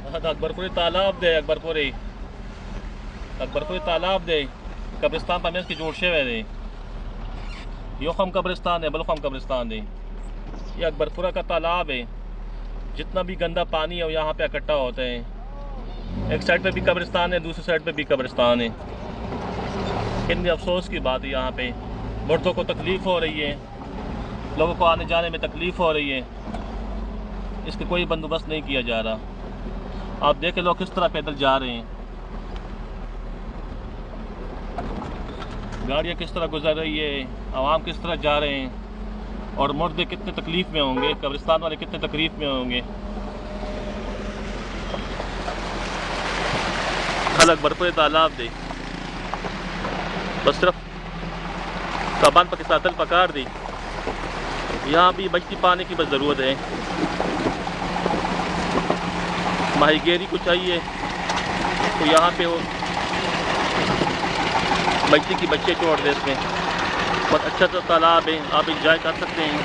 अकबरपुरी तालाब दे अकबरपुरी अकबरपुरी तालाब दे कब्रिस्तान पर की जोड़शे हुए दे यो खम कब्रिस्तान है बलखम कब्रिस्तान दे। ये अकबरपुरा का तालाब है। जितना भी गंदा पानी है वो यहाँ पे इकट्ठा होता है। एक साइड पे भी कब्रिस्तान है, दूसरी साइड पे भी कब्रिस्तान है। कितनी अफसोस की बात है, यहाँ पे मुर्दों को तकलीफ़ हो रही है, लोगों को आने जाने में तकलीफ़ हो रही है। इसका कोई बंदोबस्त नहीं किया जा रहा। आप देखें लोग किस तरह पैदल जा रहे हैं, गाड़ियाँ किस तरह गुजर रही है, आवाम किस तरह जा रहे हैं, और मुर्दे कितने तकलीफ़ में होंगे, कब्रिस्तान वाले कितने तकलीफ़ में होंगे। कल अकबरपुर तालाब दे बस सिर्फ सामान पाकिस्तान पकार दी। यहाँ भी बचती पानी की बस ज़रूरत है। माहीगीरी को चाहिए तो यहाँ पे वो बच्ची की बच्चे छोड़ दे। इसमें बहुत अच्छा सा तालाब है, आप इंजॉय कर सकते हैं।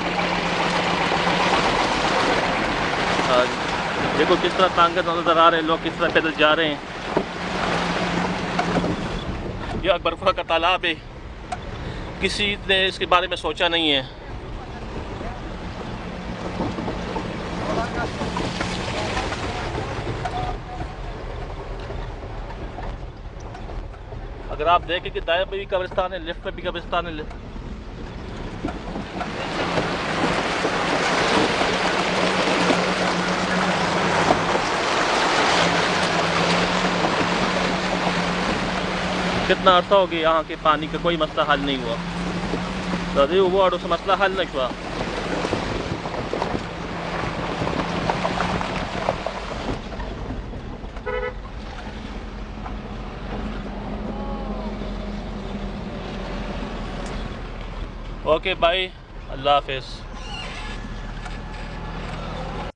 देखो किस तरह तांगे नज़र आ रहे हैं, लोग किस तरह पैदल जा रहे हैं। यह अकबरपुरा का तालाब है, किसी ने इसके बारे में सोचा नहीं है। अगर आप देखें कि दाएं पे भी कब्रिस्तान है, लेफ्ट पे भी कब्रिस्तान है। कितना अर्सा हो गया यहाँ के पानी का कोई मसला हल नहीं हुआ। दादी हुआ और उस मसला हल नहीं हुआ। ओके बाय, अल्लाह हाफिज़।